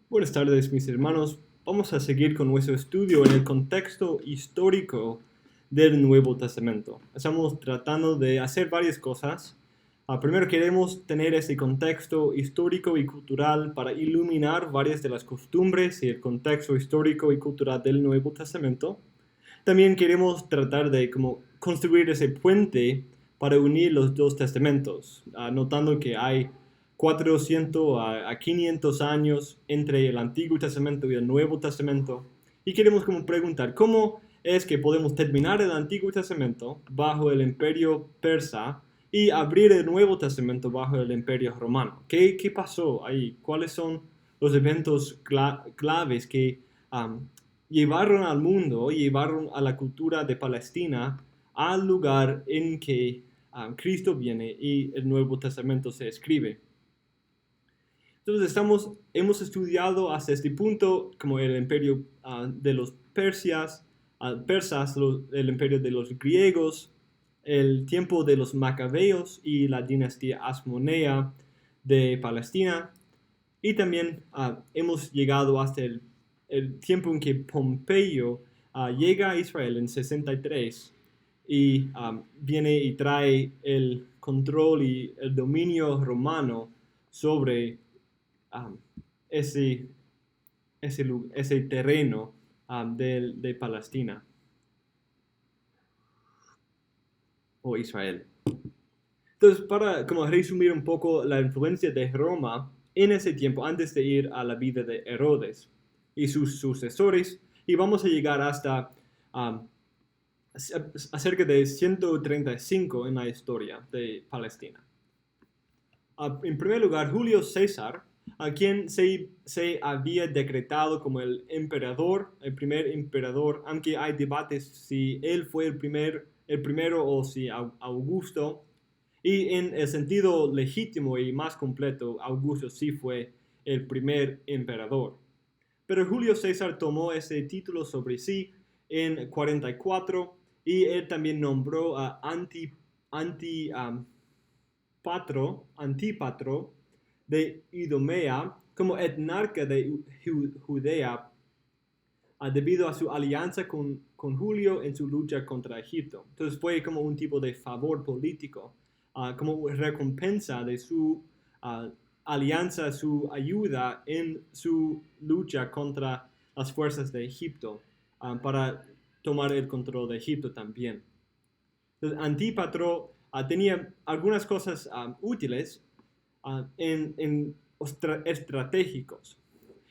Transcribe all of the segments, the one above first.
Buenas tardes, mis hermanos. Vamos a seguir con nuestro estudio en el contexto histórico del Nuevo Testamento. Estamos tratando de hacer varias cosas. Primero queremos tener ese contexto histórico y cultural para iluminar varias de las costumbres y el contexto histórico y cultural del Nuevo Testamento. También queremos tratar de como construir ese puente para unir los dos testamentos, notando que hay 400 a 500 años entre el Antiguo Testamento y el Nuevo Testamento. Y queremos como preguntar, ¿cómo es que podemos terminar el Antiguo Testamento bajo el Imperio Persa y abrir el Nuevo Testamento bajo el Imperio Romano? ¿Qué pasó ahí? ¿Cuáles son los eventos claves que llevaron al mundo, llevaron a la cultura de Palestina al lugar en que Cristo viene y el Nuevo Testamento se escribe? Entonces hemos estudiado hasta este punto como el imperio de los persas, el imperio de los griegos, el tiempo de los macabeos y la dinastía asmonea de Palestina. Y también hemos llegado hasta el tiempo en que Pompeyo llega a Israel en 63 y viene y trae el control y el dominio romano sobre um, ese, ese terreno de Palestina o Israel. Entonces, para como resumir un poco la influencia de Roma en ese tiempo, antes de ir a la vida de Herodes y sus sucesores, y vamos a llegar hasta um, acerca de 135 en la historia de Palestina. En primer lugar, Julio César, a quien se había decretado como el emperador, el primer emperador, aunque hay debates si él fue el primero o si Augusto, y en el sentido legítimo y más completo, Augusto sí fue el primer emperador. Pero Julio César tomó ese título sobre sí en 44 y él también nombró a Antípatro de Idumea como etnarca de Judea debido a su alianza con Julio en su lucha contra Egipto. Entonces fue como un tipo de favor político, como recompensa de su alianza, su ayuda en su lucha contra las fuerzas de Egipto, para tomar el control de Egipto también. Entonces, Antípatro tenía algunas cosas útiles en estratégicos.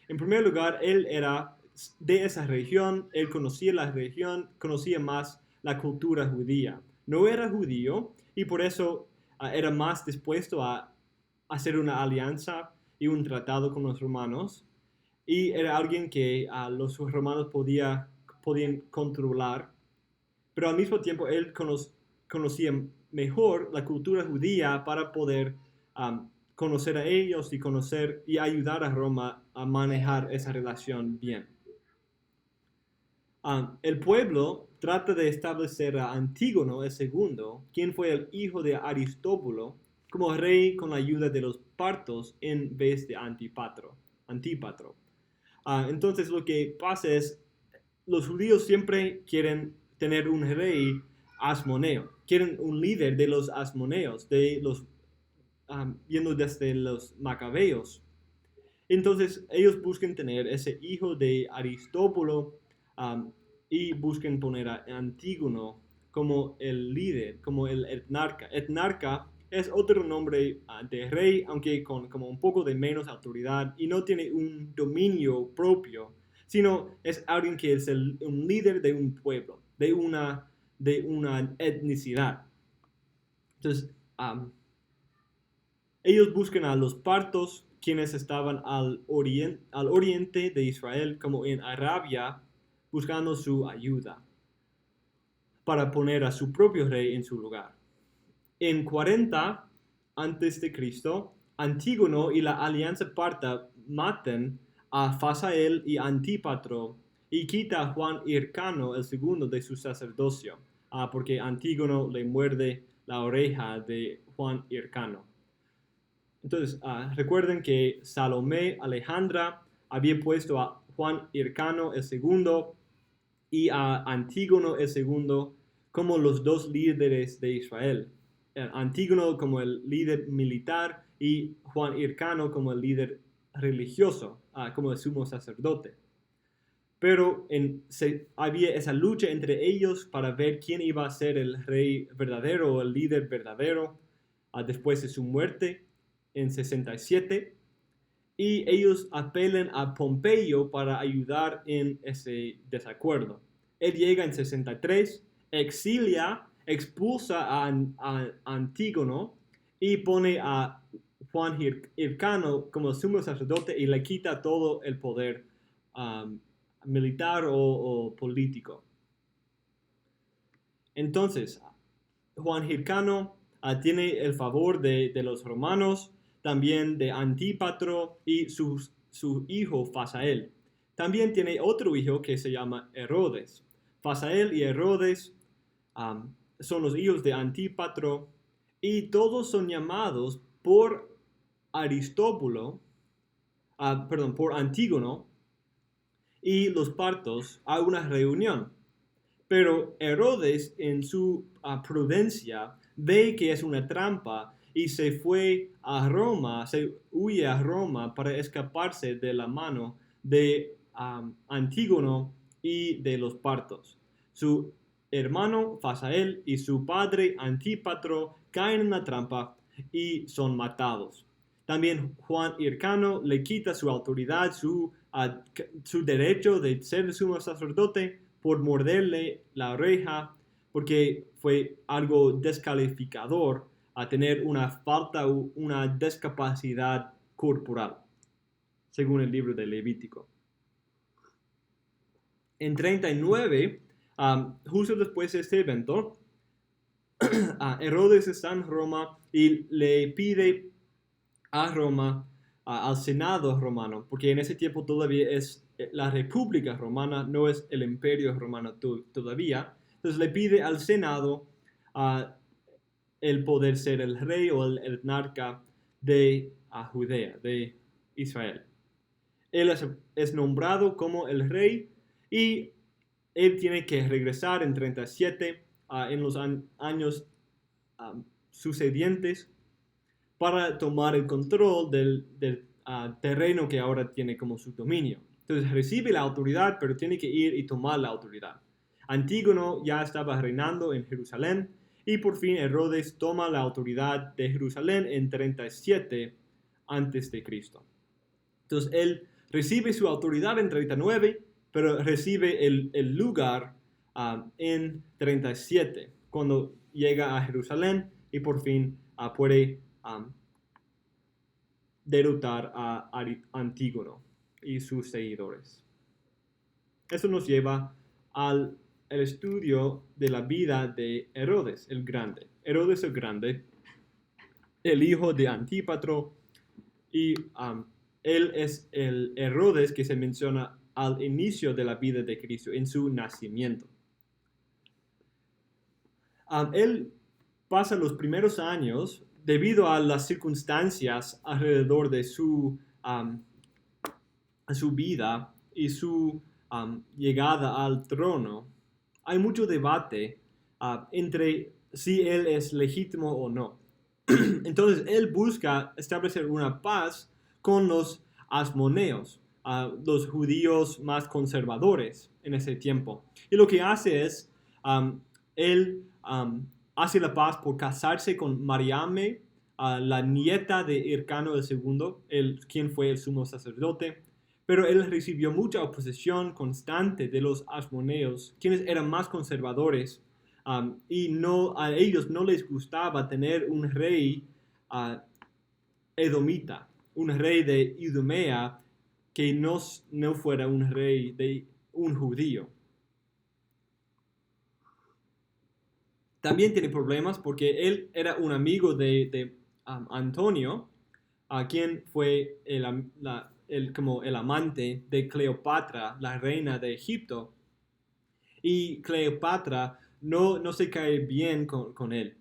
En primer lugar, él era de esa región, él conocía la región, conocía más la cultura judía. No era judío y por eso era más dispuesto a hacer una alianza y un tratado con los romanos. Y era alguien que los romanos podían controlar, pero al mismo tiempo él conocía mejor la cultura judía para poder conocer a ellos y conocer y ayudar a Roma a manejar esa relación bien. El pueblo trata de establecer a Antígono el segundo, quien fue el hijo de Aristóbulo, como rey con la ayuda de los partos en vez de Antípatro. Entonces lo que pasa es, los judíos siempre quieren tener un rey asmoneo, quieren un líder de los asmoneos, yendo desde los macabeos. Entonces ellos buscan tener ese hijo de Aristóbulo y buscan poner a Antígono como el líder, como el etnarca. Etnarca es otro nombre de rey, aunque con como un poco de menos autoridad y no tiene un dominio propio, sino es alguien que es un líder de un pueblo, de una etnicidad. Entonces, ellos buscan a los partos, quienes estaban al oriente de Israel, como en Arabia, buscando su ayuda para poner a su propio rey en su lugar. En 40 antes de Cristo, Antígono y la alianza parta matan a Fasael y Antípatro y quita a Juan Hircano el segundo de su sacerdocio, porque Antígono le muerde la oreja de Juan Hircano. Entonces, recuerden que Salomé Alejandra había puesto a Juan Hircano el segundo y a Antígono el segundo como los dos líderes de Israel. Antígono como el líder militar y Juan Hircano como el líder religioso, como el sumo sacerdote. Pero había esa lucha entre ellos para ver quién iba a ser el rey verdadero o el líder verdadero después de su muerte en 67. Y ellos apelan a Pompeyo para ayudar en ese desacuerdo. Él llega en 63, exilia, expulsa a Antígono y pone a Juan Hircano como sumo sacerdote y le quita todo el poder militar o político. Entonces, Juan Hircano tiene el favor de los romanos, también de Antípatro y su hijo Fasael. También tiene otro hijo que se llama Herodes. Fasael y Herodes son los hijos de Antípatro y todos son llamados por por Antígono y los partos a una reunión. Pero Herodes, en su prudencia, ve que es una trampa y se huye a Roma para escaparse de la mano de Antígono y de los partos. Su hermano Fasael y su padre Antípatro caen en la trampa y son matados. También Juan Hircano le quita su autoridad, su derecho de ser el sumo sacerdote por morderle la oreja, porque fue algo descalificador a tener una falta o una discapacidad corporal, según el libro de Levítico. En 39, justo después de este evento, Herodes está en Roma y le pide a Roma, al Senado romano, porque en ese tiempo todavía es la República Romana, no es el Imperio Romano todavía. Entonces le pide al Senado el poder ser el rey o el etnarca de Judea, de Israel. Él es nombrado como el rey y él tiene que regresar en 37 en los años sucedientes para tomar el control del terreno que ahora tiene como su dominio. Entonces recibe la autoridad, pero tiene que ir y tomar la autoridad. Antígono ya estaba reinando en Jerusalén y por fin Herodes toma la autoridad de Jerusalén en 37 a.C. Entonces él recibe su autoridad en 39, pero recibe el lugar en 37, cuando llega a Jerusalén y por fin puede derrotar a Antígono y sus seguidores. Eso nos lleva al estudio de la vida de Herodes el Grande. Herodes el Grande, el hijo de Antípatro, y él es el Herodes que se menciona al inicio de la vida de Cristo, en su nacimiento. Él pasa los primeros años, debido a las circunstancias alrededor de su vida y su llegada al trono, hay mucho debate entre si él es legítimo o no. Entonces él busca establecer una paz con los asmoneos, los judíos más conservadores en ese tiempo. Y lo que hace es, él hace la paz por casarse con Mariame, la nieta de Hircano II, quien fue el sumo sacerdote. Pero él recibió mucha oposición constante de los asmoneos, quienes eran más conservadores, y a ellos no les gustaba tener un rey edomita, un rey de Idumea, que no fuera un rey de un judío. También tiene problemas porque él era un amigo de Antonio, quien fue como el amante de Cleopatra, la reina de Egipto. Y Cleopatra no se cae bien con él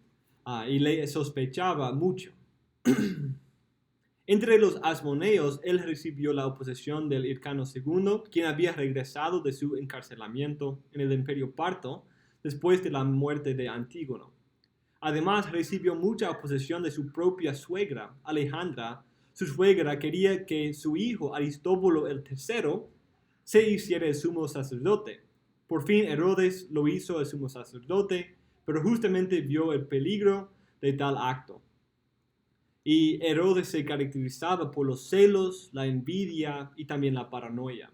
y le sospechaba mucho. Entre los asmoneos, él recibió la oposición del Hircano II, quien había regresado de su encarcelamiento en el Imperio Parto después de la muerte de Antígono. Además, recibió mucha oposición de su propia suegra, Alejandra. Su suegra quería que su hijo, Aristóbulo III, se hiciera el sumo sacerdote. Por fin Herodes lo hizo el sumo sacerdote, pero justamente vio el peligro de tal acto. Y Herodes se caracterizaba por los celos, la envidia y también la paranoia.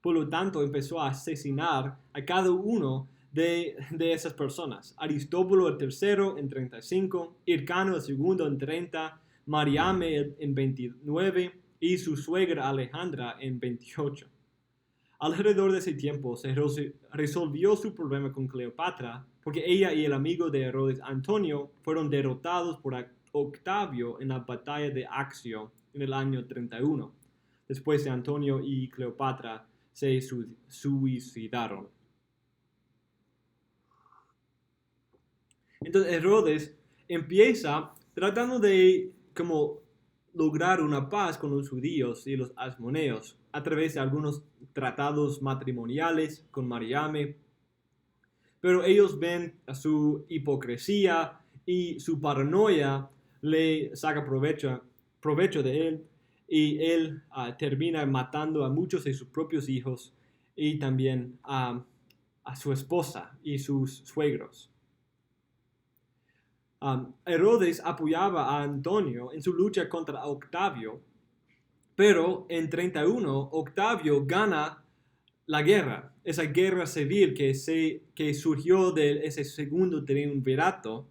Por lo tanto, empezó a asesinar a cada uno de esas personas. Aristóbulo III en 35, Hircano II en 30, Mariame en 29 y su suegra Alejandra en 28. Alrededor de ese tiempo se resolvió su problema con Cleopatra porque ella y el amigo de Herodes, Antonio, fueron derrotados por Octavio en la batalla de Accio en el año 31. Después de Antonio y Cleopatra se suicidaron. Entonces Herodes empieza tratando de como lograr una paz con los judíos y los asmoneos a través de algunos tratados matrimoniales con Mariame, pero ellos ven a su hipocresía y su paranoia le saca provecho de él y él termina matando a muchos de sus propios hijos y también a su esposa y sus suegros. Herodes apoyaba a Antonio en su lucha contra Octavio, pero en 31 Octavio gana la guerra, esa guerra civil que surgió de ese segundo triunvirato,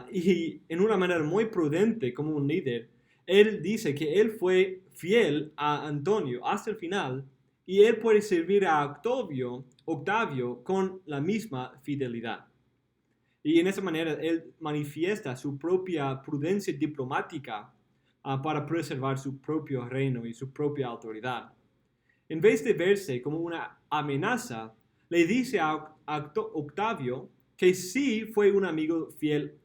y en una manera muy prudente como un líder, él dice que él fue fiel a Antonio hasta el final y él puede servir a Octavio con la misma fidelidad. Y en esa manera él manifiesta su propia prudencia diplomática para preservar su propio reino y su propia autoridad. En vez de verse como una amenaza, le dice a Octavio que sí fue un amigo fiel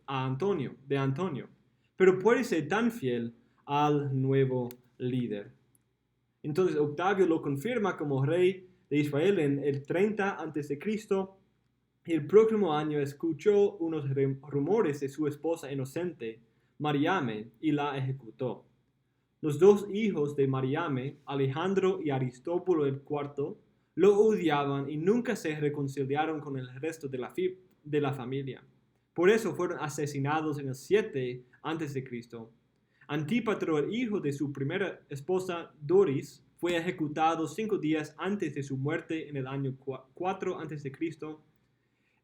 de Antonio, pero puede ser tan fiel al nuevo líder. Entonces Octavio lo confirma como rey de Israel en el 30 a.C. y el próximo año escuchó unos rumores de su esposa inocente, Mariame, y la ejecutó. Los dos hijos de Mariame, Alejandro y Aristóbulo IV, lo odiaban y nunca se reconciliaron con el resto de la familia. Por eso fueron asesinados en el 7 a.C. Antípatro, el hijo de su primera esposa Doris, fue ejecutado 5 días antes de su muerte en el año 4 a.C.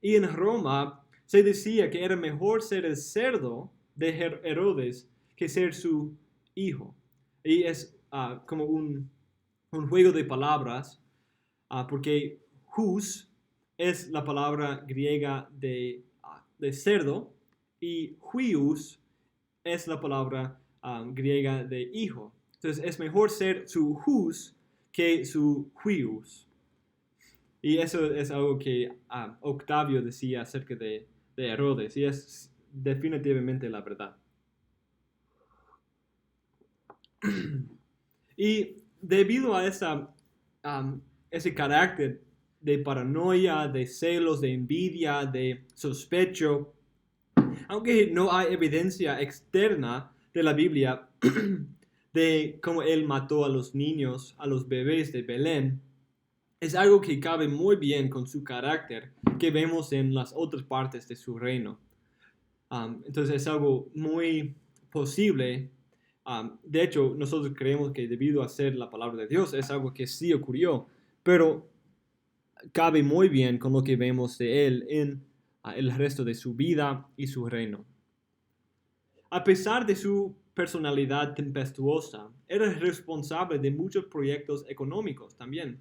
Y en Roma se decía que era mejor ser el cerdo de Herodes que ser su hijo. Y es como un juego de palabras, porque hus es la palabra griega de cerdo y huios es la palabra griega de hijo. Entonces es mejor ser su hus que su huios. Y eso es algo que Octavio decía acerca de Herodes, y es definitivamente la verdad. Y debido a ese carácter de paranoia, de celos, de envidia, de sospecho, aunque no hay evidencia externa de la Biblia de cómo él mató a los niños, a los bebés de Belén, es algo que cabe muy bien con su carácter que vemos en las otras partes de su reino. Entonces es algo muy posible. De hecho, nosotros creemos que debido a ser la palabra de Dios es algo que sí ocurrió, pero cabe muy bien con lo que vemos de él en el resto de su vida y su reino. A pesar de su personalidad tempestuosa, era responsable de muchos proyectos económicos también.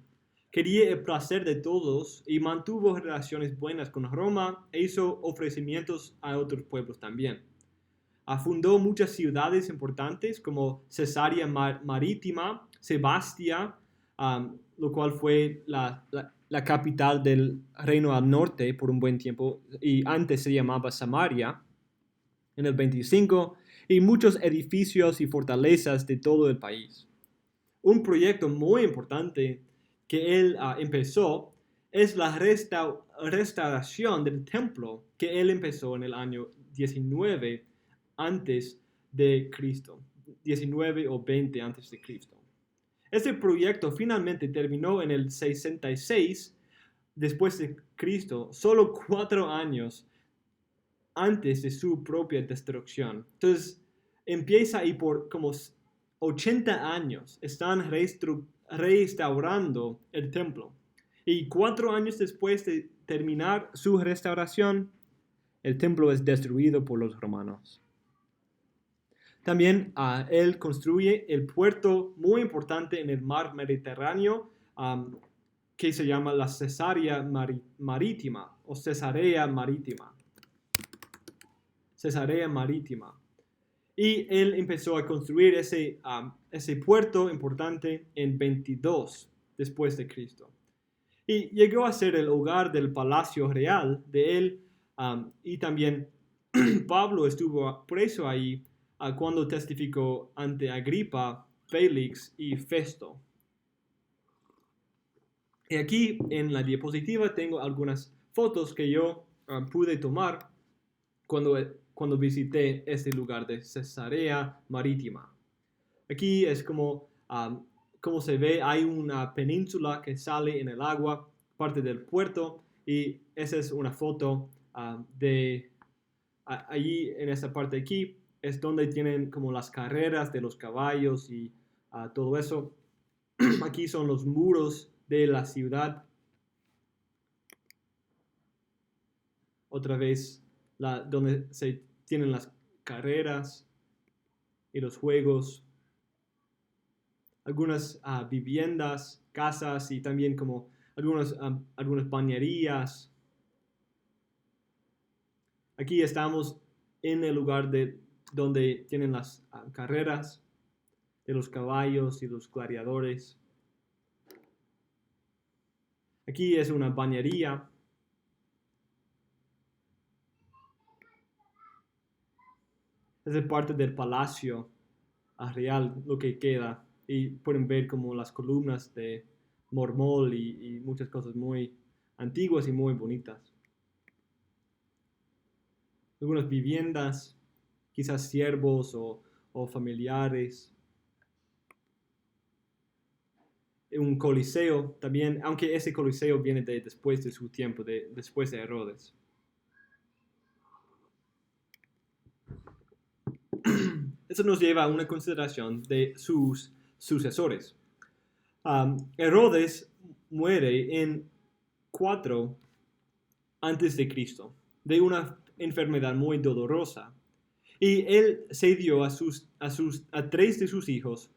Quería el placer de todos y mantuvo relaciones buenas con Roma e hizo ofrecimientos a otros pueblos también. Fundó muchas ciudades importantes como Cesarea Marítima, Sebastia, lo cual fue la capital del reino al norte por un buen tiempo y antes se llamaba Samaria, en el 25, y muchos edificios y fortalezas de todo el país. Un proyecto muy importante que él empezó es la restauración del templo que él empezó en el año 19 antes de Cristo, 19 o 20 antes de Cristo. Este proyecto finalmente terminó en el 66 después de Cristo, solo 4 años antes de su propia destrucción. Entonces, empieza y por como 80 años están restaurando el templo. Y 4 años después de terminar su restauración, el templo es destruido por los romanos. También él construye el puerto muy importante en el mar Mediterráneo, que se llama la Cesarea Marítima o Cesarea Marítima. Cesarea Marítima. Y él empezó a construir ese puerto importante en 22 después de Cristo. Y llegó a ser el hogar del palacio real de él, y también Pablo estuvo preso ahí cuando testificó ante Agripa, Félix y Festo. Y aquí en la diapositiva tengo algunas fotos que yo pude tomar cuando visité este lugar de Cesarea Marítima. Aquí es como se ve, hay una península que sale en el agua, parte del puerto, y esa es una foto de allí en esa parte de aquí, es donde tienen como las carreras de los caballos y todo eso. Aquí son los muros de la ciudad. Otra vez, donde se tienen las carreras y los juegos. Algunas viviendas, casas y también como algunas bañerías. Aquí estamos en el lugar donde tienen las carreras de los caballos y los gladiadores. Aquí es una bañería. Es parte del palacio real lo que queda. Y pueden ver como las columnas de mármol y muchas cosas muy antiguas y muy bonitas. Algunas viviendas, quizás siervos o familiares. Un coliseo también, aunque ese coliseo viene después de su tiempo, después de Herodes. Eso nos lleva a una consideración de sus sucesores. Herodes muere en 4 antes de Cristo, de una enfermedad muy dolorosa. Y él se dio a 3 de sus hijos,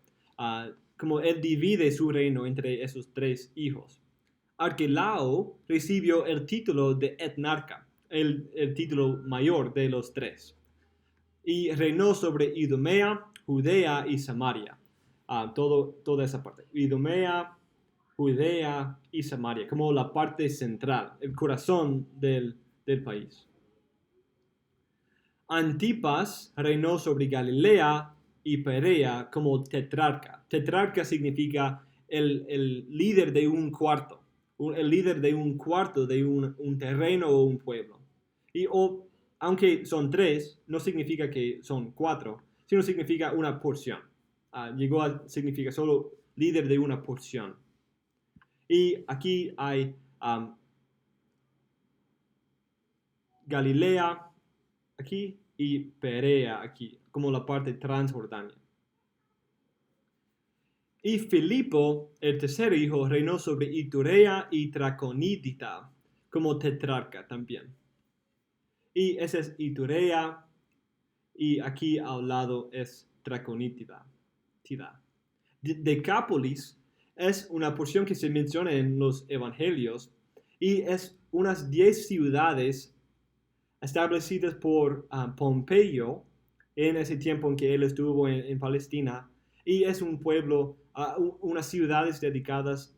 como él divide su reino entre esos 3 hijos. Arquelao recibió el título de etnarca, el título mayor de los 3. Y reinó sobre Idumea, Judea y Samaria. Toda esa parte. Idumea, Judea y Samaria, como la parte central, el corazón del país. Antipas reinó sobre Galilea y Perea como tetrarca. Tetrarca significa el líder de un cuarto, el líder de un cuarto de un terreno o un pueblo. Aunque son 3, no significa que son 4, sino significa una porción. Llegó a significar solo líder de una porción. Y aquí hay Galilea, aquí, y Perea, aquí, como la parte transjordania. Y Filipo, el tercer hijo, reinó sobre Iturea y Traconítida, como tetrarca también. Y esa es Iturea, y aquí al lado es Traconítida. Decápolis es una porción que se menciona en los evangelios y es unas 10 ciudades establecidas por Pompeyo en ese tiempo en que él estuvo en Palestina, y es un pueblo, unas ciudades dedicadas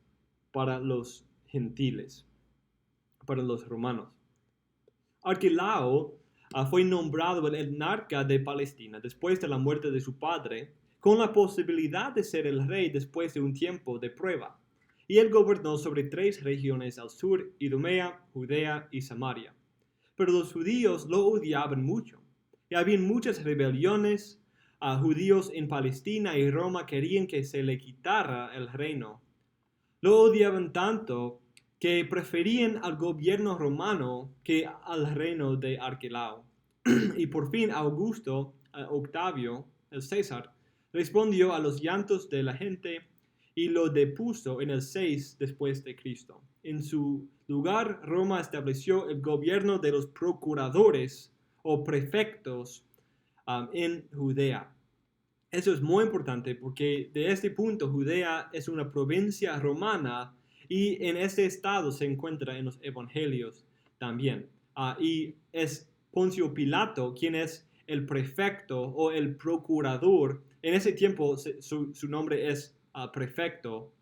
para los gentiles, para los romanos. Arquelao fue nombrado el etnarca de Palestina después de la muerte de su padre, con la posibilidad de ser el rey después de un tiempo de prueba. Y él gobernó sobre 3 regiones al sur: Idumea, Judea y Samaria. Pero los judíos lo odiaban mucho, y había muchas rebeliones. Judíos en Palestina y Roma querían que se le quitara el reino. Lo odiaban tanto que preferían al gobierno romano que al reino de Arquelao. Y por fin Augusto, Octavio, el César, respondió a los llantos de la gente y lo depuso en el 6 después de Cristo. En su lugar, Roma estableció el gobierno de los procuradores o prefectos en Judea. Eso es muy importante porque de este punto Judea es una provincia romana y en este estado se encuentra en los evangelios también. Y es Poncio Pilato quien es el prefecto o el procurador. En ese tiempo su nombre es prefecto,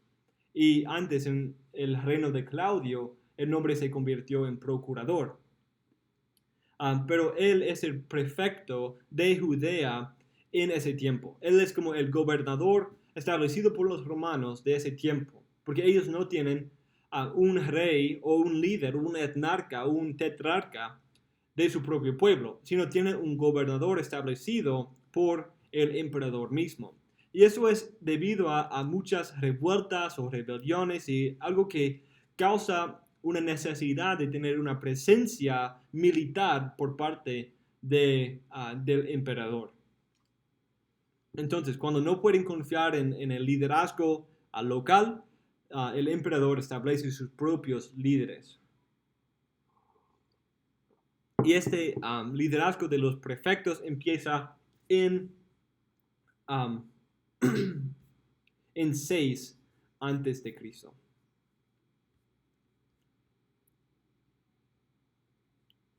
y antes en el reino de Claudio el nombre se convirtió en procurador. Pero él es el prefecto de Judea en ese tiempo. Él es como el gobernador establecido por los romanos de ese tiempo, porque ellos no tienen un rey o un líder, un etnarca, un tetrarca de su propio pueblo, sino tienen un gobernador establecido por el emperador mismo. Y eso es debido a muchas revueltas o rebeliones y algo que causa una necesidad de tener una presencia militar por parte del emperador. Entonces, cuando no pueden confiar en el liderazgo local, el emperador establece sus propios líderes. Y este liderazgo de los prefectos empieza en 6 antes de Cristo.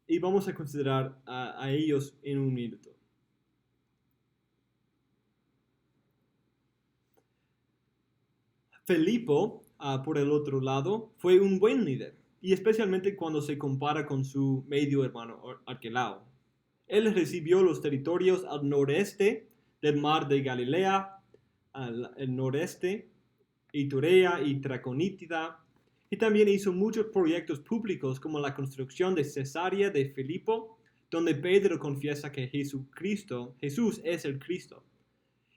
Y vamos a considerar a ellos en un minuto. Filipo, por el otro lado, fue un buen líder, y especialmente cuando se compara con su medio hermano Arquelao. Él recibió los territorios al noreste del mar de Galilea, al noreste, Iturea y Traconítida, y también hizo muchos proyectos públicos como la construcción de Cesarea de Filipo, donde Pedro confiesa que Jesús es el Cristo.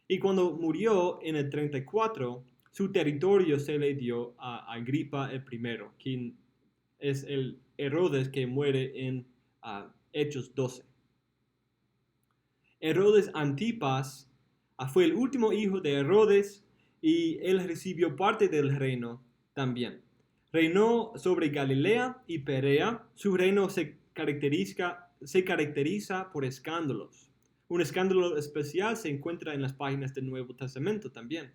Y cuando murió en el 34, su territorio se le dio a Agripa I, quien es el Herodes que muere en Hechos 12. Herodes Antipas fue el último hijo de Herodes y él recibió parte del reino también. Reinó sobre Galilea y Perea. Su reino se caracteriza por escándalos. Un escándalo especial se encuentra en las páginas del Nuevo Testamento también.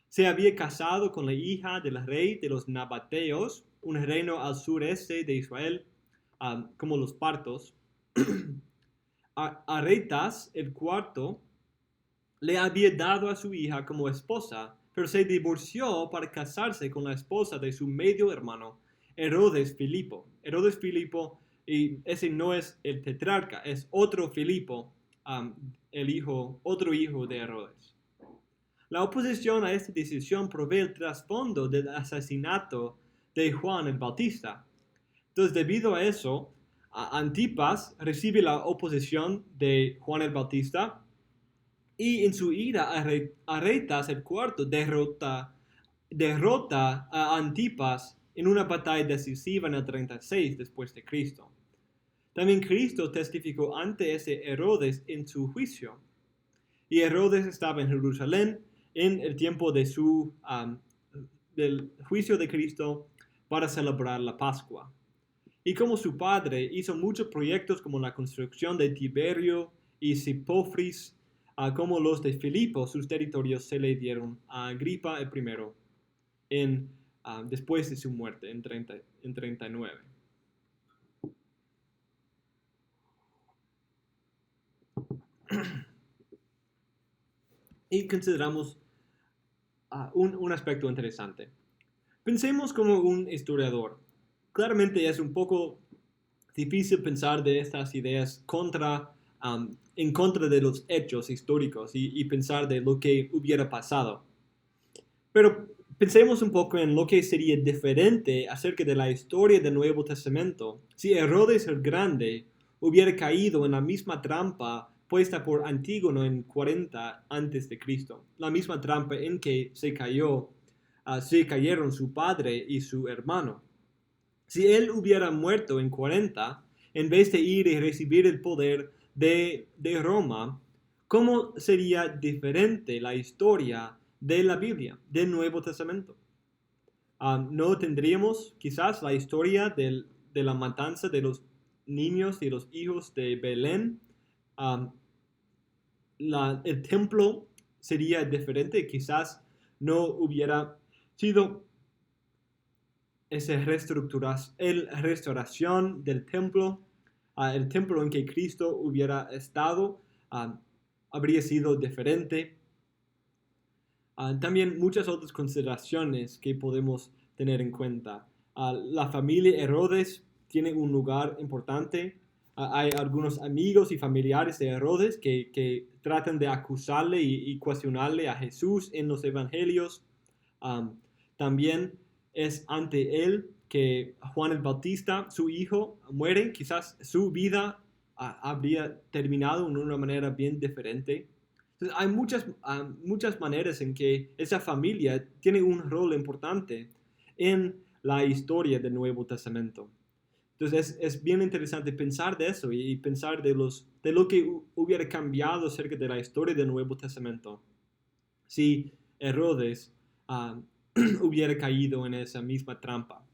Se había casado con la hija del rey de los Nabateos, un reino al sureste de Israel, como los partos. Aretas el cuarto le había dado a su hija como esposa, pero se divorció para casarse con la esposa de su medio hermano, Herodes Filipo. Herodes Filipo, y ese no es el tetrarca, es otro Filipo, otro hijo de Herodes. La oposición a esta decisión provee el trasfondo del asesinato de Juan el Bautista. Entonces, debido a eso, Antipas recibe la oposición de Juan el Bautista y en su ira Aretas el cuarto derrota a Antipas en una batalla decisiva en el 36 después de Cristo. También Cristo testificó ante ese Herodes en su juicio. Y Herodes estaba en Jerusalén en el tiempo de del juicio de Cristo para celebrar la Pascua. Y como su padre hizo muchos proyectos como la construcción de Tiberio y Sipofris, como los de Filipo, sus territorios se le dieron a Agripa I después de su muerte en 39. Y consideramos un aspecto interesante. Pensemos como un historiador. Claramente es un poco difícil pensar de estas ideas en contra de los hechos históricos y pensar de lo que hubiera pasado. Pero pensemos un poco en lo que sería diferente acerca de la historia del Nuevo Testamento si Herodes el Grande hubiera caído en la misma trampa puesta por Antígono en 40 antes de Cristo, la misma trampa en que se cayeron su padre y su hermano. Si él hubiera muerto en 40, en vez de ir y recibir el poder de Roma, ¿cómo sería diferente la historia de la Biblia, del Nuevo Testamento? No tendríamos quizás la historia de la matanza de los niños y los hijos de Belén. El templo sería diferente, quizás no hubiera sido esa restauración del templo, el templo en que Cristo hubiera estado, habría sido diferente. También muchas otras consideraciones que podemos tener en cuenta. La familia Herodes tiene un lugar importante. Hay algunos amigos y familiares de Herodes que tratan de acusarle y cuestionarle a Jesús en los evangelios. También es ante él que Juan el Bautista, su hijo, muere. Quizás su vida habría terminado de una manera bien diferente. Entonces, hay muchas maneras en que esa familia tiene un rol importante en la historia del Nuevo Testamento. Entonces, es bien interesante pensar de eso y pensar de lo que hubiera cambiado acerca de la historia del Nuevo Testamento si Herodes hubiera caído en esa misma trampa.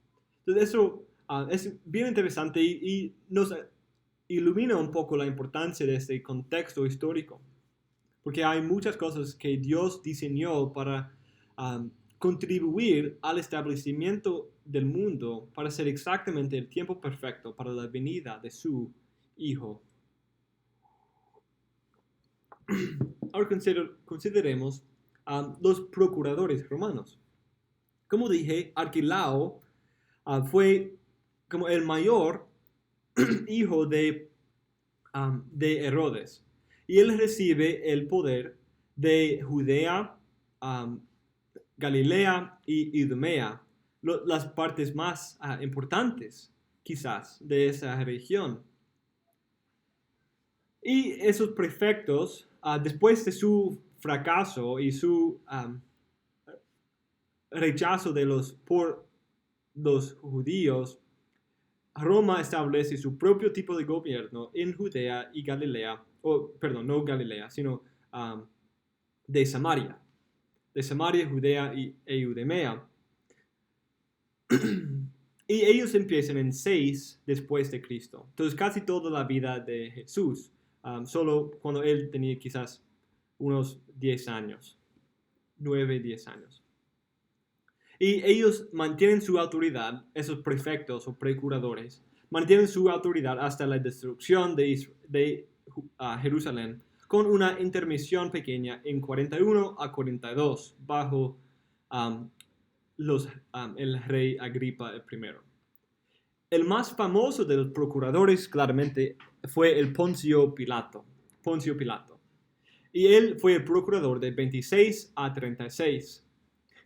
Entonces, eso es bien interesante y nos ilumina un poco la importancia de este contexto histórico. Porque hay muchas cosas que Dios diseñó para contribuir al establecimiento del mundo para ser exactamente el tiempo perfecto para la venida de su Hijo. Ahora consideremos los procuradores romanos. Como dije, Arquelao fue como el mayor hijo de Herodes. Y él recibe el poder de Judea, Galilea y Idumea, las partes más importantes, quizás, de esa región. Y esos prefectos, después de su fracaso y su rechazo por los judíos, Roma establece su propio tipo de gobierno en Judea y Galilea, no Galilea, sino de Samaria, Judea e Idumea. Y ellos empiezan en 6 después de Cristo. Entonces casi toda la vida de Jesús, solo cuando él tenía quizás unos 10 años, 9, 10 años. Y ellos mantienen su autoridad, esos prefectos o procuradores, mantienen su autoridad hasta la destrucción de Jerusalén, con una intermisión pequeña en 41 a 42 bajo el rey Agripa I. El más famoso de los procuradores claramente fue el Poncio Pilato. Y él fue el procurador de 26 a 36.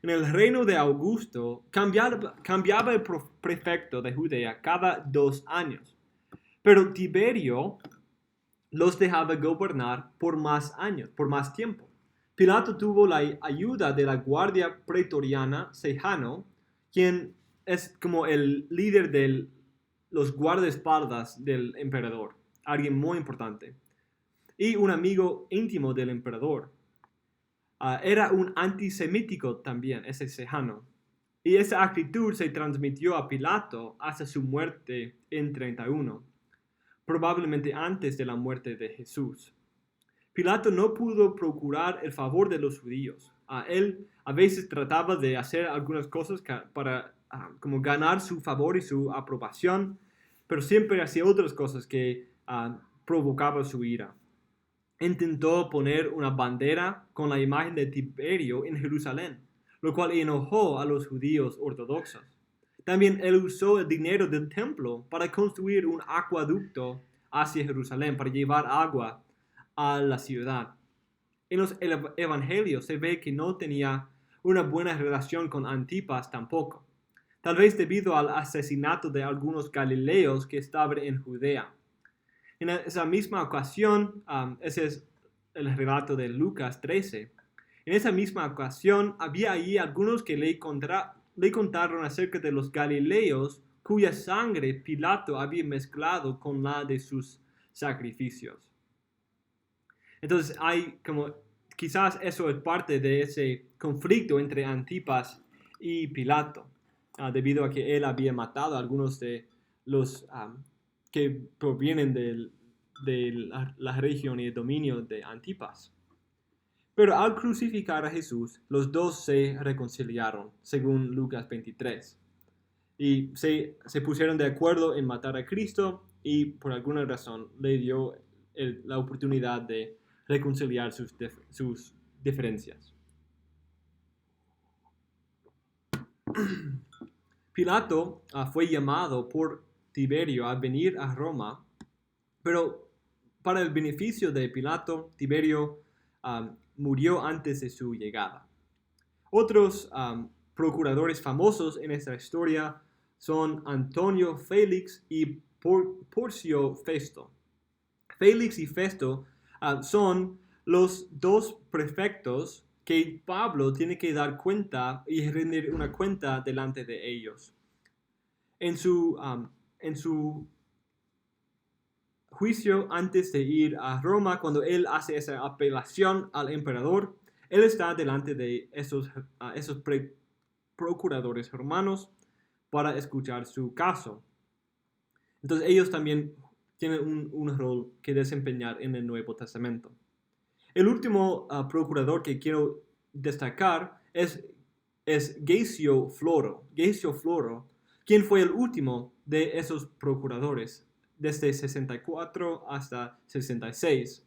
En el reino de Augusto cambiaba el prefecto de Judea cada 2 años, pero Tiberio los dejaba gobernar por más años, por más tiempo. Pilato tuvo la ayuda de la guardia pretoriana Sejano, quien es como el líder de los guardaespaldas del emperador, alguien muy importante, y un amigo íntimo del emperador. Era un antisemítico también, ese Sejano. Y esa actitud se transmitió a Pilato hasta su muerte en 31, probablemente antes de la muerte de Jesús. Pilato no pudo procurar el favor de los judíos. Él a veces trataba de hacer algunas cosas para como ganar su favor y su aprobación, pero siempre hacía otras cosas que provocaban su ira. Intentó poner una bandera con la imagen de Tiberio en Jerusalén, lo cual enojó a los judíos ortodoxos. También él usó el dinero del templo para construir un acueducto hacia Jerusalén, para llevar agua a la ciudad. En los evangelios se ve que no tenía una buena relación con Antipas tampoco, tal vez debido al asesinato de algunos galileos que estaban en Judea. En esa misma ocasión, ese es el relato de Lucas 13, en esa misma ocasión había allí algunos que le contaron acerca de los galileos cuya sangre Pilato había mezclado con la de sus sacrificios. Entonces hay como, quizás eso es parte de ese conflicto entre Antipas y Pilato, debido a que él había matado a algunos de los que provienen de la región y el dominio de Antipas. Pero al crucificar a Jesús, los dos se reconciliaron, según Lucas 23. Y se pusieron de acuerdo en matar a Cristo y por alguna razón le dio la oportunidad de reconciliar sus diferencias. Pilato fue llamado por Tiberio a venir a Roma, pero para el beneficio de Pilato, Tiberio murió antes de su llegada. Otros procuradores famosos en esta historia son Antonio Félix y Porcio Festo. Félix y Festo son los dos prefectos que Pablo tiene que dar cuenta y rendir una cuenta delante de ellos. En su juicio antes de ir a Roma, cuando él hace esa apelación al emperador, él está delante de esos procuradores romanos para escuchar su caso. Entonces ellos también tienen un rol que desempeñar en el Nuevo Testamento. El último procurador que quiero destacar es Gacio Floro. Gacio Floro, quien fue el último de esos procuradores, desde 64 hasta 66.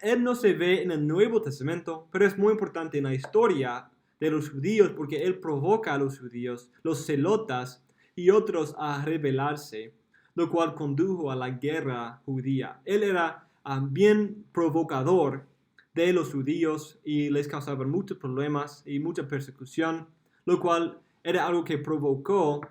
Él no se ve en el Nuevo Testamento, pero es muy importante en la historia de los judíos porque él provoca a los judíos, los celotas y otros a rebelarse, lo cual condujo a la guerra judía. Él era bien provocador de los judíos y les causaba muchos problemas y mucha persecución, lo cual era algo que provocó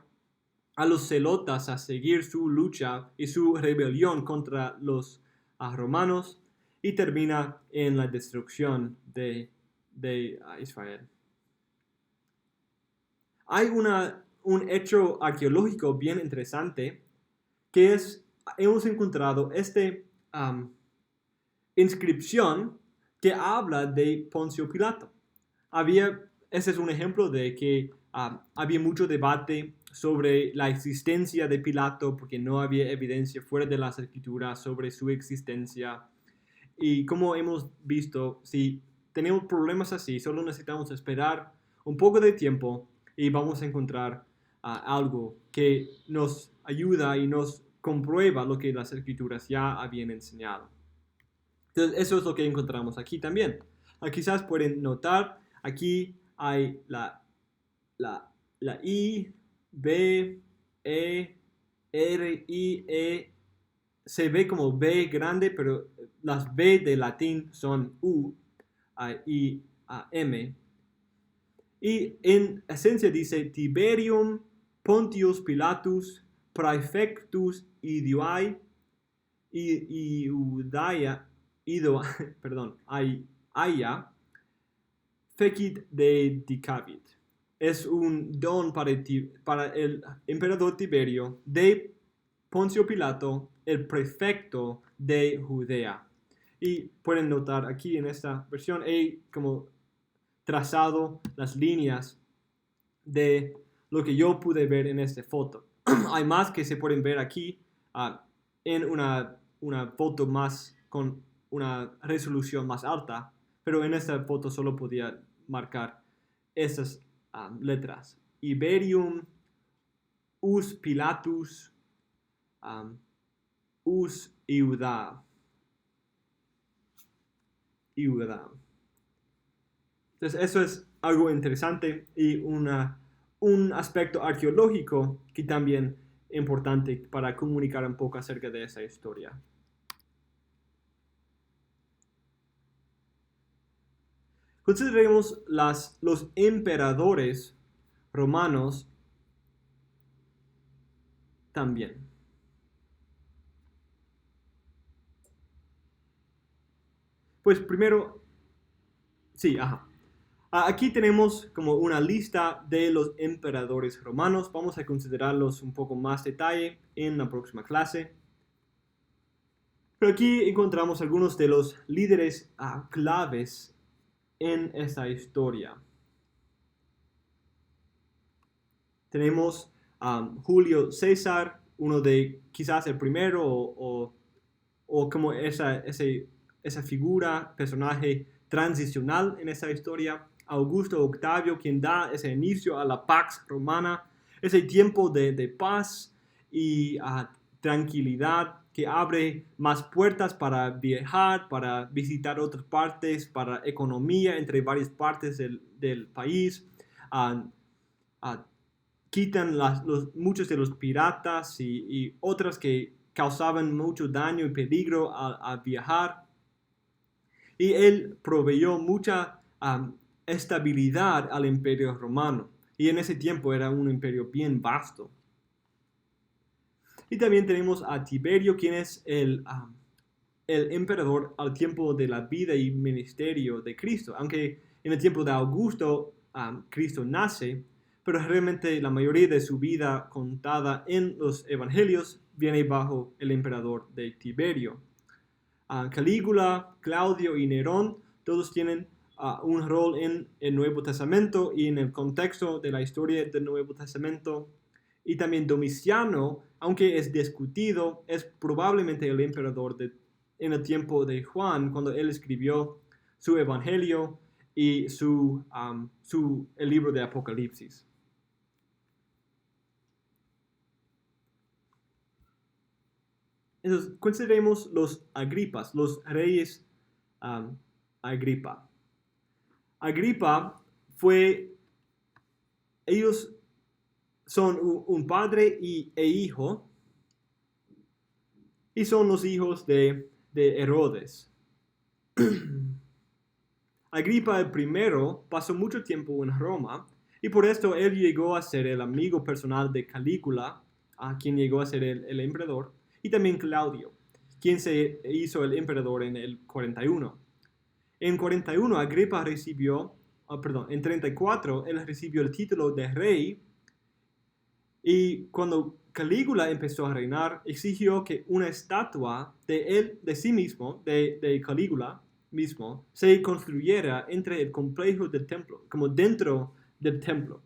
a los celotas a seguir su lucha y su rebelión contra los romanos y termina en la destrucción de Israel. Hay un hecho arqueológico bien interesante que hemos encontrado esta inscripción que habla de Poncio Pilato. Ese es un ejemplo de que había mucho debate sobre la existencia de Pilato porque no había evidencia fuera de las escrituras sobre su existencia. Y como hemos visto, si tenemos problemas así, solo necesitamos esperar un poco de tiempo y vamos a encontrar algo que nos ayuda y nos comprueba lo que las escrituras ya habían enseñado. Entonces, eso es lo que encontramos aquí también. Quizás pueden notar, aquí hay la I, B, E, R, I, E. Se ve como B grande, pero las B de latín son U, I, M. Y en esencia dice Tiberium Pontius Pilatus Praefectus Iudaea Aia fecit dedicavit. Es un don para el emperador Tiberio de Poncio Pilato, el prefecto de Judea. Y pueden notar aquí en esta versión he como trazado las líneas de lo que yo pude ver en esta foto. Hay más que se pueden ver aquí en una foto más con una resolución más alta, pero en esta foto solo podía marcar esas letras. Iberium, us Pilatus, us Iuda. Entonces eso es algo interesante y una un aspecto arqueológico que también es importante para comunicar un poco acerca de esa historia. Consideremos los emperadores romanos también. Pues primero, sí, ajá. Aquí tenemos como una lista de los emperadores romanos. Vamos a considerarlos un poco más detalle en la próxima clase. Pero aquí encontramos algunos de los líderes claves en esta historia. Tenemos Julio César, uno de quizás el primero o como esa figura, personaje transicional en esa historia. Augusto Octavio, quien da ese inicio a la Pax Romana, ese tiempo de paz y tranquilidad que abre más puertas para viajar, para visitar otras partes, para economía entre varias partes del país. Quitan muchos de los piratas y otras que causaban mucho daño y peligro a viajar. Y él proveyó mucha estabilidad al imperio romano. Y en ese tiempo era un imperio bien vasto. Y también tenemos a Tiberio, quien es el emperador al tiempo de la vida y ministerio de Cristo. Aunque en el tiempo de Augusto, Cristo nace, pero realmente la mayoría de su vida contada en los evangelios viene bajo el emperador de Tiberio. Calígula, Claudio y Nerón, todos tienen un rol en el Nuevo Testamento y en el contexto de la historia del Nuevo Testamento. Y también Domiciano, aunque es discutido, es probablemente el emperador en el tiempo de Juan, cuando él escribió su evangelio y el libro de Apocalipsis. Entonces, consideremos los Agripas, los reyes Agripa. Agripa ellos son un padre e hijo, y son los hijos de Herodes. Agripa el primero pasó mucho tiempo en Roma, y por esto él llegó a ser el amigo personal de Calígula, a quien llegó a ser el emperador, y también Claudio, quien se hizo el emperador en el 41. En 41 Agripa en 34 él recibió el título de rey, y cuando Calígula empezó a reinar, exigió que una estatua de sí mismo, de Calígula mismo, se construyera entre el complejo del templo, como dentro del templo.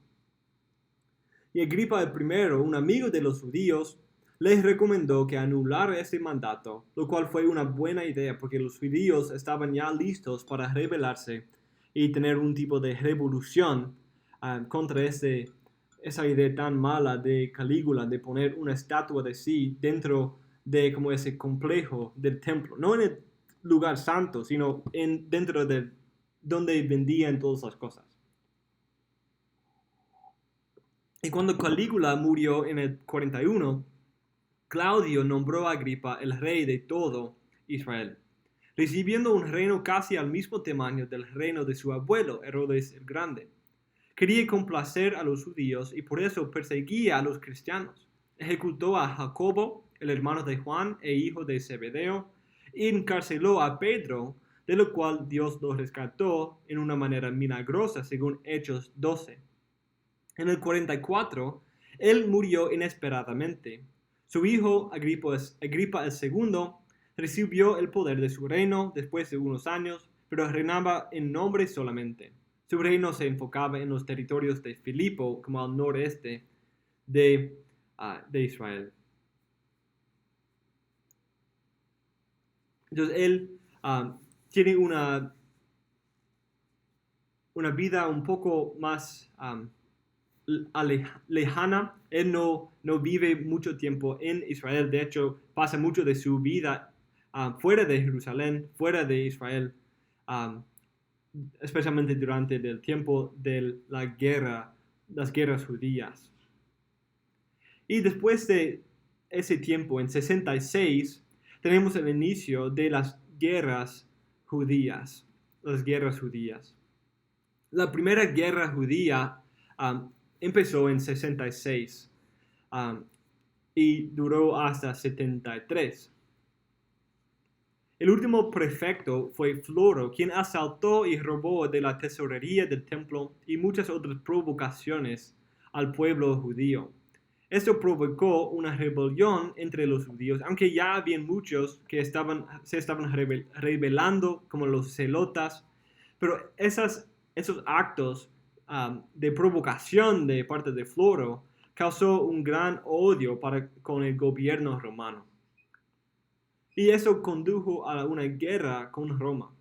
Y Agripa I, un amigo de los judíos, les recomendó que anulara ese mandato, lo cual fue una buena idea porque los judíos estaban ya listos para rebelarse y tener un tipo de revolución contra esa idea tan mala de Calígula de poner una estatua de sí dentro de como ese complejo del templo, no en el lugar santo, sino dentro de donde vendían todas las cosas. Y cuando Calígula murió en el 41, Claudio nombró a Agripa el rey de todo Israel, recibiendo un reino casi al mismo tamaño del reino de su abuelo, Herodes el Grande. Quería complacer a los judíos y por eso perseguía a los cristianos. Ejecutó a Jacobo, el hermano de Juan e hijo de Zebedeo, y encarceló a Pedro, de lo cual Dios lo rescató en una manera milagrosa, según Hechos 12. En el 44, él murió inesperadamente. Su hijo Agripa II recibió el poder de su reino después de unos años, pero reinaba en nombre solamente. Su reino se enfocaba en los territorios de Filipo, como al noreste de Israel. Entonces él tiene una vida un poco más lejana. Él no vive mucho tiempo en Israel. De hecho, pasa mucho de su vida fuera de Jerusalén, fuera de Israel, especialmente durante el tiempo de la guerra las guerras judías. Y después de ese tiempo, en 66, tenemos el inicio de las guerras judías. Las guerras judías. La primera guerra judía empezó en 66 y duró hasta 73. El último prefecto fue Floro, quien asaltó y robó de la tesorería del templo y muchas otras provocaciones al pueblo judío. Esto provocó una rebelión entre los judíos, aunque ya habían muchos que se estaban rebelando, como los celotas, pero esos actos de provocación de parte de Floro causó un gran odio con el gobierno romano. Y eso condujo a una guerra con Roma.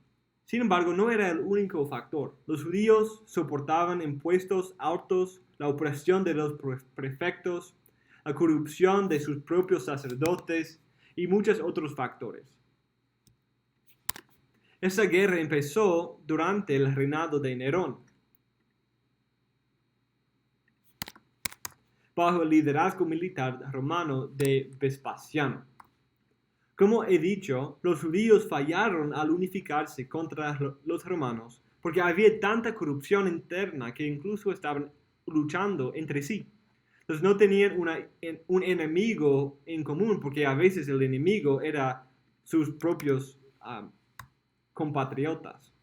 Sin embargo, no era el único factor. Los judíos soportaban impuestos altos, la opresión de los prefectos, la corrupción de sus propios sacerdotes y muchos otros factores. Esta guerra empezó durante el reinado de Nerón, bajo el liderazgo militar romano de Vespasiano. Como he dicho, los judíos fallaron al unificarse contra los romanos porque había tanta corrupción interna que incluso estaban luchando entre sí. Entonces no tenían un enemigo en común porque a veces el enemigo era sus propios compatriotas.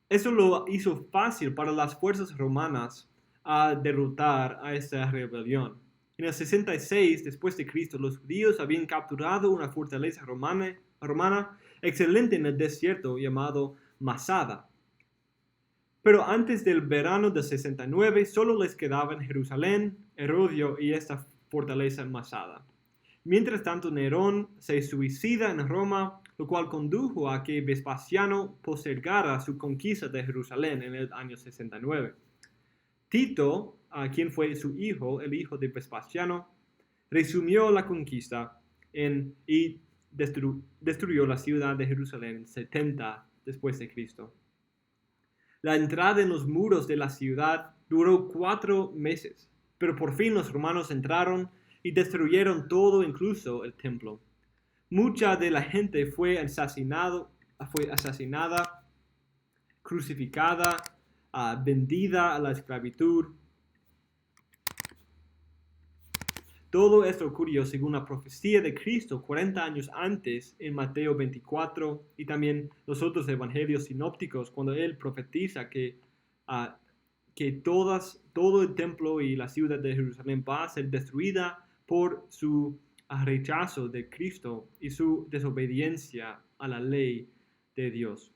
Eso lo hizo fácil para las fuerzas romanas a derrotar a esta rebelión. En el 66 después de Cristo, los judíos habían capturado una fortaleza romana excelente en el desierto llamado Masada. Pero antes del verano del 69, solo les quedaban Jerusalén, Herodio y esta fortaleza Masada. Mientras tanto, Nerón se suicida en Roma, lo cual condujo a que Vespasiano postergara su conquista de Jerusalén en el año 69. Tito, quien fue su hijo, el hijo de Vespasiano, resumió la conquista y destruyó la ciudad de Jerusalén en 70 después de Cristo. La entrada en los muros de la ciudad duró 4 meses, pero por fin los romanos entraron y destruyeron todo, incluso el templo. Mucha de la gente fue asesinada, crucificada, vendida a la esclavitud. Todo esto ocurrió según la profecía de Cristo 40 años antes en Mateo 24 y también los otros evangelios sinópticos cuando él profetiza que todo el templo y la ciudad de Jerusalén va a ser destruida por su rechazo de Cristo y su desobediencia a la ley de Dios.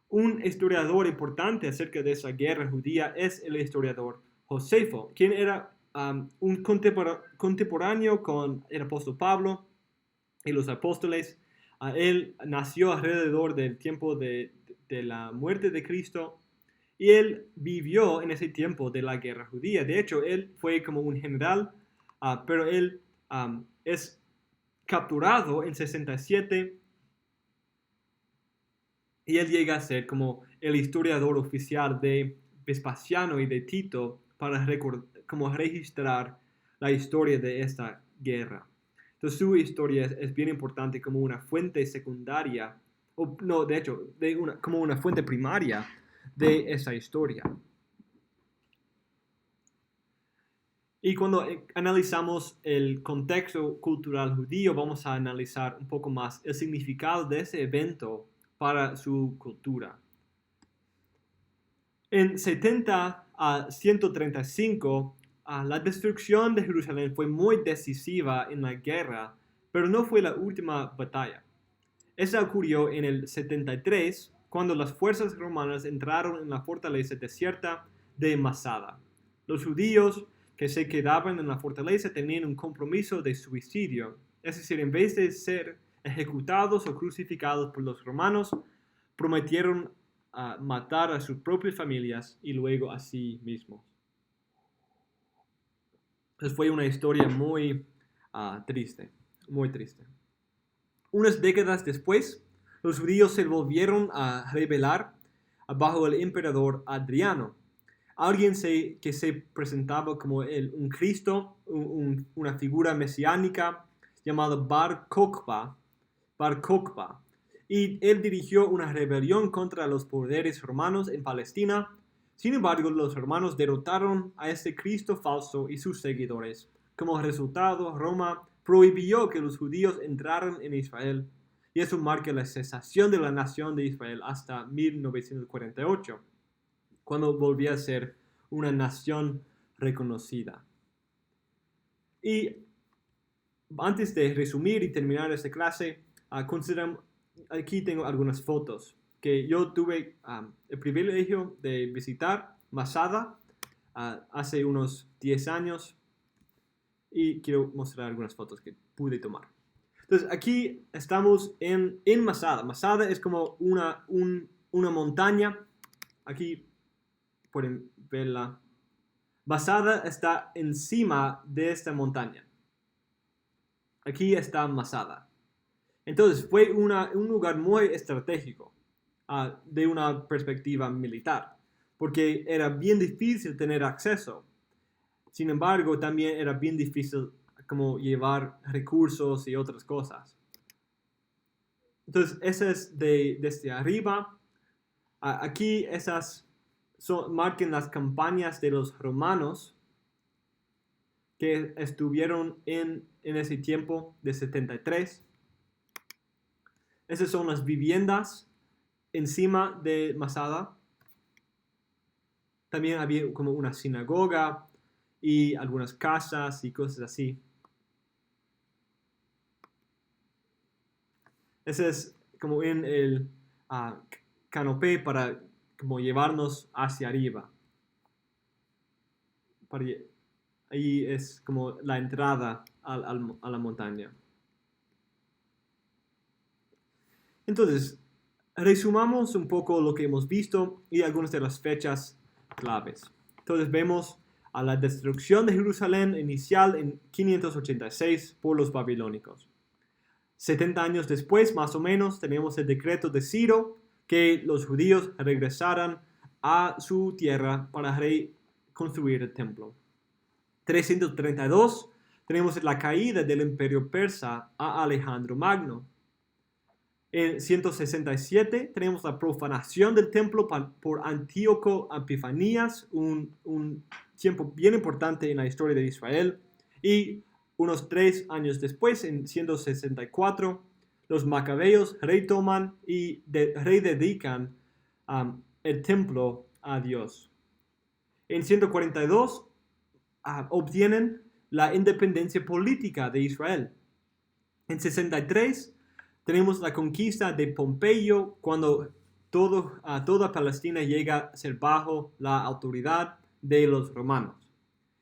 Un historiador importante acerca de esa guerra judía es el historiador Josefo, quien era un contemporáneo con el apóstol Pablo y los apóstoles. Él nació alrededor del tiempo de la muerte de Cristo y él vivió en ese tiempo de la guerra judía. De hecho, él fue como un general, pero él es capturado en 67 y él llega a ser como el historiador oficial de Vespasiano y de Tito para registrar la historia de esta guerra. Entonces su historia es bien importante como una fuente secundaria, o no, de hecho, como una fuente primaria de esa historia. Y cuando analizamos el contexto cultural judío, vamos a analizar un poco más el significado de ese evento para su cultura. En 70 a 135, la destrucción de Jerusalén fue muy decisiva en la guerra, pero no fue la última batalla. Esa ocurrió en el 73, cuando las fuerzas romanas entraron en la fortaleza desierta de Masada. Los judíos que se quedaban en la fortaleza tenían un compromiso de suicidio, es decir, en vez de ser ejecutados o crucificados por los romanos, prometieron matar a sus propias familias y luego a sí mismos. Entonces fue una historia muy triste, muy triste. Unas décadas después, los judíos se volvieron a rebelar bajo el emperador Adriano. Alguien que se presentaba como un Cristo, una figura mesiánica llamado Bar Kokhba. Y él dirigió una rebelión contra los poderes romanos en Palestina. Sin embargo, los romanos derrotaron a este Cristo falso y sus seguidores. Como resultado, Roma prohibió que los judíos entraran en Israel, y eso marca la cesación de la nación de Israel hasta 1948, cuando volvió a ser una nación reconocida. Y antes de resumir y terminar esta clase, aquí tengo algunas fotos que yo tuve el privilegio de visitar Masada hace unos 10 años, y quiero mostrar algunas fotos que pude tomar. Entonces, aquí estamos en Masada. Masada es como una montaña. Aquí pueden verla. Masada está encima de esta montaña. Aquí está Masada. Entonces, fue un lugar muy estratégico de una perspectiva militar, porque era bien difícil tener acceso. Sin embargo, también era bien difícil como llevar recursos y otras cosas. Entonces, ese es desde arriba. Aquí esas marcan las campañas de los romanos que estuvieron en ese tiempo de 73. Esas son las viviendas encima de Masada. También había como una sinagoga y algunas casas y cosas así. Ese es como en el canopé para como llevarnos hacia arriba. Ahí es como la entrada a la montaña. Entonces, resumamos un poco lo que hemos visto y algunas de las fechas claves. Entonces vemos a la destrucción de Jerusalén inicial en 586 por los babilónicos. 70 años después, más o menos, tenemos el decreto de Ciro, que los judíos regresaran a su tierra para reconstruir el templo. 332, tenemos la caída del imperio persa a Alejandro Magno. En 167 tenemos la profanación del templo por Antíoco Epifanías, un tiempo bien importante en la historia de Israel. Y unos 3 años después, en 164, los macabeos retoman y rededican el templo a Dios. En 142 obtienen la independencia política de Israel. En 63 tenemos la conquista de Pompeyo, cuando toda Palestina llega a ser bajo la autoridad de los romanos.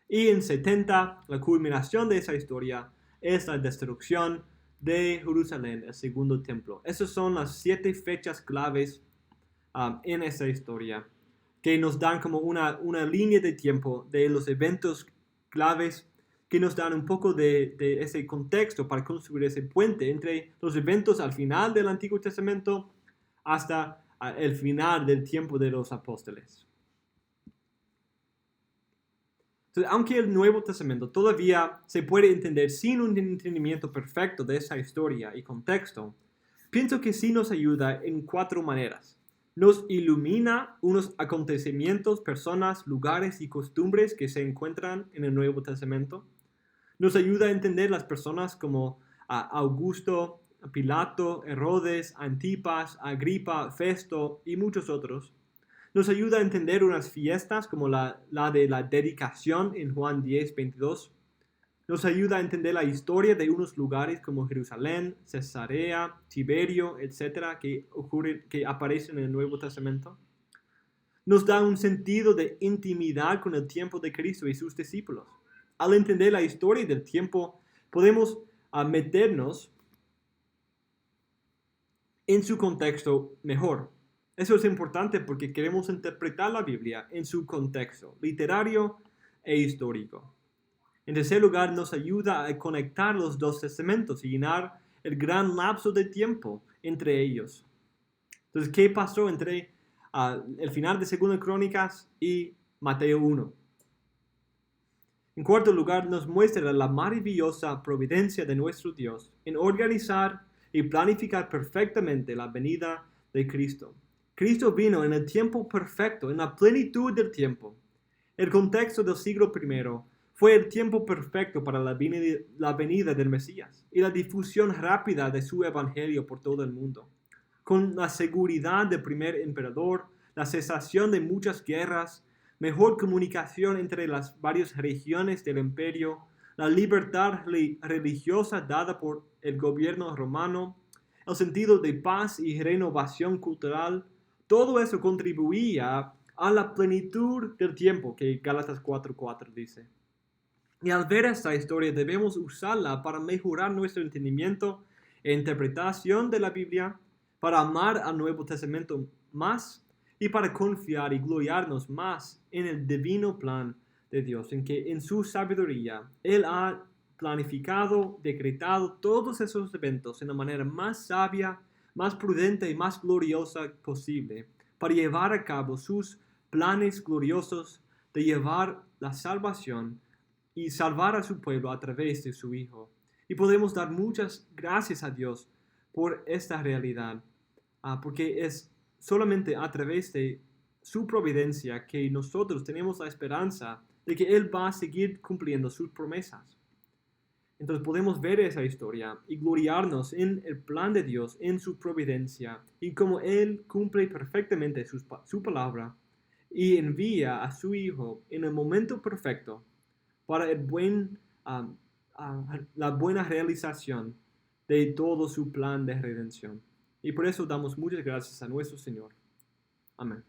Y en 70, la culminación de esa historia es la destrucción de Jerusalén, el segundo templo. Esas son las 7 fechas claves en esa historia, que nos dan como una línea de tiempo de los eventos claves, que nos dan un poco de ese contexto para construir ese puente entre los eventos al final del Antiguo Testamento hasta el final del tiempo de los apóstoles. Entonces, aunque el Nuevo Testamento todavía se puede entender sin un entendimiento perfecto de esa historia y contexto, pienso que sí nos ayuda en 4 maneras. Nos ilumina unos acontecimientos, personas, lugares y costumbres que se encuentran en el Nuevo Testamento. Nos ayuda a entender las personas como Augusto, Pilato, Herodes, Antipas, Agripa, Festo y muchos otros. Nos ayuda a entender unas fiestas como la de la dedicación en Juan 10, 22. Nos ayuda a entender la historia de unos lugares como Jerusalén, Cesarea, Tiberio, etc., que aparecen en el Nuevo Testamento. Nos da un sentido de intimidad con el tiempo de Cristo y sus discípulos. Al entender la historia del tiempo, podemos meternos en su contexto mejor. Eso es importante porque queremos interpretar la Biblia en su contexto literario e histórico. En tercer lugar, nos ayuda a conectar los 2 testamentos y llenar el gran lapso de tiempo entre ellos. Entonces, ¿qué pasó entre el final de 2 Crónicas y Mateo 1. En cuarto lugar, nos muestra la maravillosa providencia de nuestro Dios en organizar y planificar perfectamente la venida de Cristo. Cristo vino en el tiempo perfecto, en la plenitud del tiempo. El contexto del siglo I fue el tiempo perfecto para la venida del Mesías y la difusión rápida de su evangelio por todo el mundo. Con la seguridad del primer emperador, la cesación de muchas guerras, mejor comunicación entre las varias regiones del imperio, la libertad religiosa dada por el gobierno romano, el sentido de paz y renovación cultural, todo eso contribuía a la plenitud del tiempo que Gálatas 4:4 dice. Y al ver esta historia debemos usarla para mejorar nuestro entendimiento e interpretación de la Biblia, para amar al Nuevo Testamento más y para confiar y gloriarnos más en el divino plan de Dios, en que en su sabiduría Él ha planificado, decretado todos esos eventos en la manera más sabia, más prudente y más gloriosa posible, para llevar a cabo sus planes gloriosos de llevar la salvación y salvar a su pueblo a través de su Hijo. Y podemos dar muchas gracias a Dios por esta realidad, porque es solamente a través de su providencia que nosotros tenemos la esperanza de que Él va a seguir cumpliendo sus promesas. Entonces podemos ver esa historia y gloriarnos en el plan de Dios, en su providencia y cómo Él cumple perfectamente su palabra y envía a su Hijo en el momento perfecto para la buena realización de todo su plan de redención. Y por eso damos muchas gracias a nuestro Señor. Amén.